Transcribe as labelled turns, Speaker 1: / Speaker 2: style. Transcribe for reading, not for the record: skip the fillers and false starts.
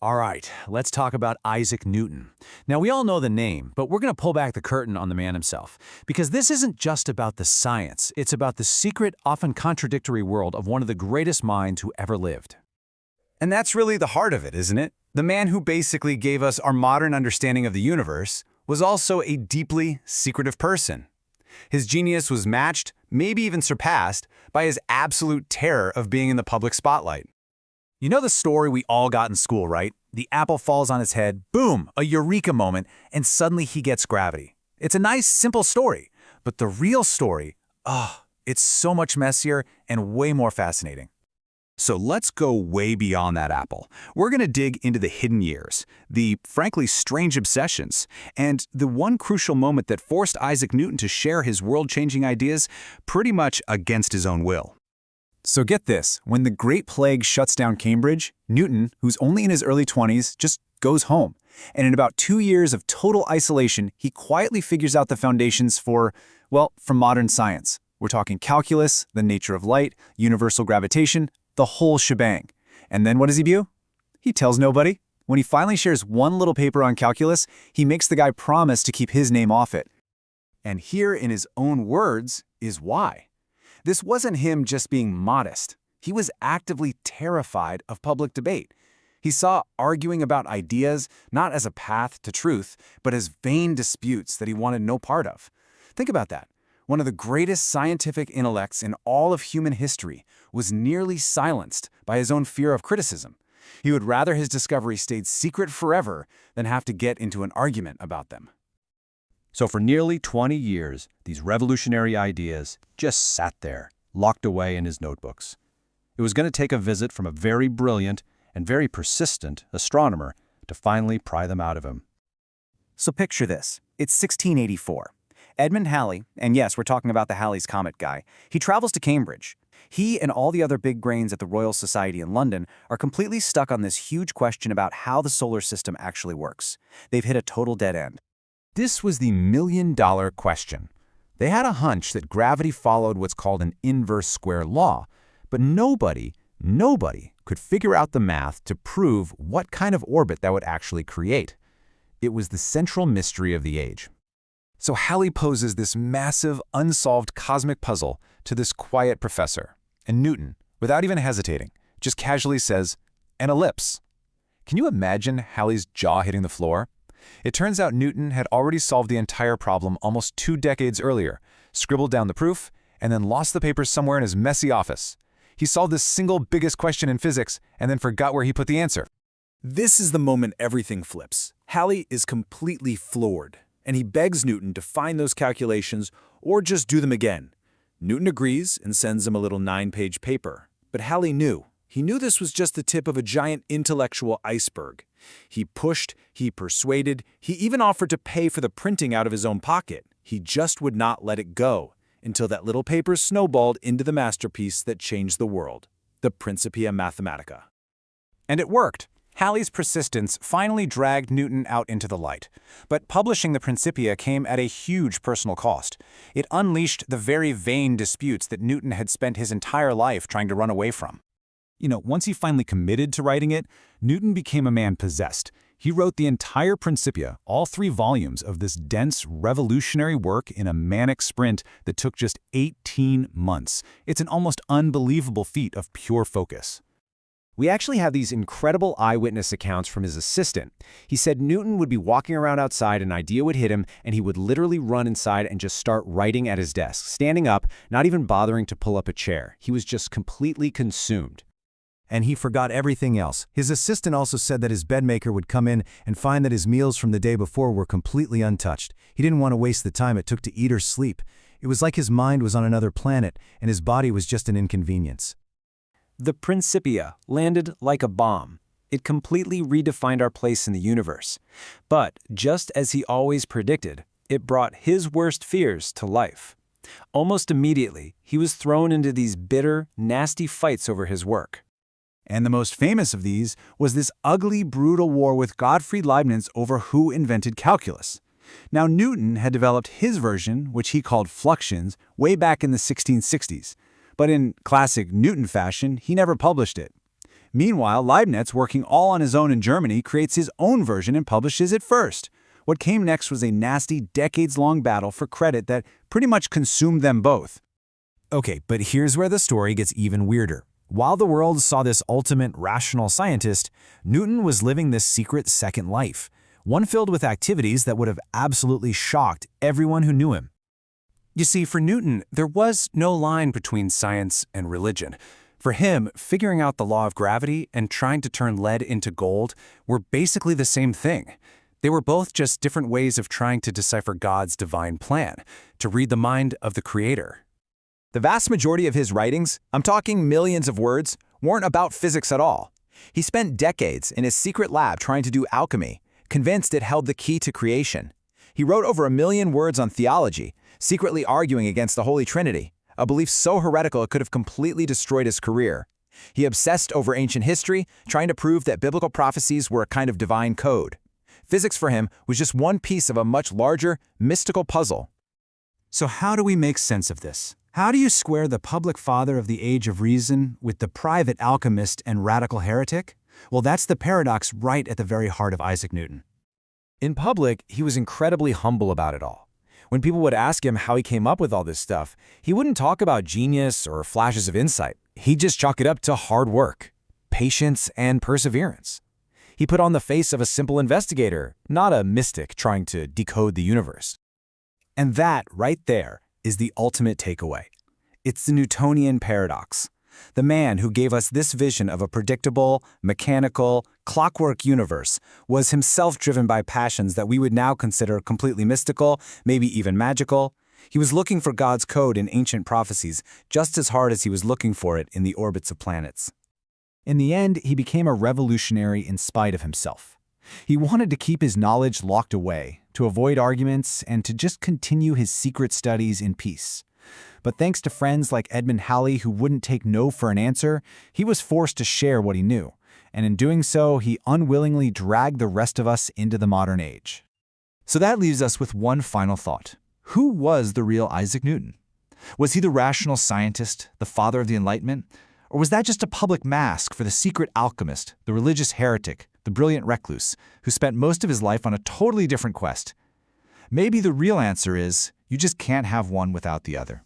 Speaker 1: All right, let's talk about Isaac Newton. Now, we all know the name, but we're going to pull back the curtain on the man himself. Because this isn't just about the science, it's about the secret, often contradictory world of one of the greatest minds who ever lived.
Speaker 2: And that's really the heart of it, isn't it? The man who basically gave us our modern understanding of the universe was also a deeply secretive person. His genius was matched, maybe even surpassed, by his absolute terror of being in the public spotlight.
Speaker 1: You know the story we all got in school, right? The apple falls on his head, boom, a eureka moment, and suddenly he gets gravity. It's a nice, simple story, but the real story, it's so much messier and way more fascinating.
Speaker 2: So let's go way beyond that apple. We're going to dig into the hidden years, the frankly strange obsessions, and the one crucial moment that forced Isaac Newton to share his world-changing ideas pretty much against his own will.
Speaker 3: So get this, when the Great Plague shuts down Cambridge, Newton, who's only in his early 20s, just goes home. And in about 2 years of total isolation, he quietly figures out the foundations for modern science. We're talking calculus, the nature of light, universal gravitation, the whole shebang. And then what does he do? He tells nobody. When he finally shares one little paper on calculus, he makes the guy promise to keep his name off it.
Speaker 2: And here in his own words is why. This wasn't him just being modest. He was actively terrified of public debate. He saw arguing about ideas not as a path to truth, but as vain disputes that he wanted no part of. Think about that. One of the greatest scientific intellects in all of human history was nearly silenced by his own fear of criticism. He would rather his discovery stayed secret forever than have to get into an argument about them.
Speaker 4: So for nearly 20 years, these revolutionary ideas just sat there, locked away in his notebooks. It was going to take a visit from a very brilliant and very persistent astronomer to finally pry them out of him.
Speaker 3: So picture this. It's 1684. Edmund Halley, and yes, we're talking about the Halley's Comet guy, he travels to Cambridge. He and all the other big brains at the Royal Society in London are completely stuck on this huge question about how the solar system actually works. They've hit a total dead end.
Speaker 1: This was the million-dollar question. They had a hunch that gravity followed what's called an inverse square law, but nobody could figure out the math to prove what kind of orbit that would actually create. It was the central mystery of the age.
Speaker 2: So Halley poses this massive, unsolved cosmic puzzle to this quiet professor. And Newton, without even hesitating, just casually says, an ellipse. Can you imagine Halley's jaw hitting the floor? It turns out Newton had already solved the entire problem almost 2 decades earlier, scribbled down the proof, and then lost the papers somewhere in his messy office. He solved this single biggest question in physics and then forgot where he put the answer.
Speaker 5: This is the moment everything flips. Halley is completely floored, and he begs Newton to find those calculations or just do them again. Newton agrees and sends him a little 9-page paper. But Halley knew. He knew this was just the tip of a giant intellectual iceberg. He pushed, he persuaded, he even offered to pay for the printing out of his own pocket. He just would not let it go, until that little paper snowballed into the masterpiece that changed the world, the Principia Mathematica.
Speaker 1: And it worked. Halley's persistence finally dragged Newton out into the light. But publishing the Principia came at a huge personal cost. It unleashed the very vain disputes that Newton had spent his entire life trying to run away from.
Speaker 3: Once he finally committed to writing it, Newton became a man possessed. He wrote the entire Principia, all 3 volumes of this dense, revolutionary work in a manic sprint that took just 18 months. It's an almost unbelievable feat of pure focus.
Speaker 6: We actually have these incredible eyewitness accounts from his assistant. He said Newton would be walking around outside, an idea would hit him, and he would literally run inside and just start writing at his desk, standing up, not even bothering to pull up a chair. He was just completely consumed.
Speaker 7: And he forgot everything else. His assistant also said that his bedmaker would come in and find that his meals from the day before were completely untouched. He didn't want to waste the time it took to eat or sleep. It was like his mind was on another planet and his body was just an inconvenience.
Speaker 6: The Principia landed like a bomb. It completely redefined our place in the universe. But just as he always predicted, it brought his worst fears to life. Almost immediately, he was thrown into these bitter, nasty fights over his work.
Speaker 3: And the most famous of these was this ugly, brutal war with Gottfried Leibniz over who invented calculus. Now, Newton had developed his version, which he called fluxions, way back in the 1660s. But in classic Newton fashion, he never published it. Meanwhile, Leibniz, working all on his own in Germany, creates his own version and publishes it first. What came next was a nasty, decades-long battle for credit that pretty much consumed them both.
Speaker 6: Okay, but here's where the story gets even weirder. While the world saw this ultimate rational scientist, Newton was living this secret second life, one filled with activities that would have absolutely shocked everyone who knew him. You see, for Newton, there was no line between science and religion. For him, figuring out the law of gravity and trying to turn lead into gold were basically the same thing. They were both just different ways of trying to decipher God's divine plan, to read the mind of the Creator.
Speaker 1: The vast majority of his writings, I'm talking millions of words, weren't about physics at all. He spent decades in his secret lab trying to do alchemy, convinced it held the key to creation. He wrote over 1 million words on theology, secretly arguing against the Holy Trinity, a belief so heretical it could have completely destroyed his career. He obsessed over ancient history, trying to prove that biblical prophecies were a kind of divine code. Physics for him was just one piece of a much larger, mystical puzzle.
Speaker 3: So how do we make sense of this? How do you square the public father of the age of reason with the private alchemist and radical heretic? Well, that's the paradox right at the very heart of Isaac Newton.
Speaker 6: In public, he was incredibly humble about it all. When people would ask him how he came up with all this stuff, he wouldn't talk about genius or flashes of insight. He'd just chalk it up to hard work, patience, and perseverance. He put on the face of a simple investigator, not a mystic trying to decode the universe. And that, right there, is the ultimate takeaway. It's the Newtonian paradox. The man who gave us this vision of a predictable, mechanical, clockwork universe was himself driven by passions that we would now consider completely mystical, maybe even magical. He was looking for God's code in ancient prophecies just as hard as he was looking for it in the orbits of planets.
Speaker 3: In the end, he became a revolutionary in spite of himself. He wanted to keep his knowledge locked away, to avoid arguments, and to just continue his secret studies in peace. But thanks to friends like Edmund Halley who wouldn't take no for an answer, he was forced to share what he knew, and in doing so, he unwillingly dragged the rest of us into the modern age.
Speaker 1: So that leaves us with one final thought. Who was the real Isaac Newton? Was he the rational scientist, the father of the Enlightenment? Or was that just a public mask for the secret alchemist, the religious heretic, the brilliant recluse, who spent most of his life on a totally different quest? Maybe the real answer is, you just can't have one without the other.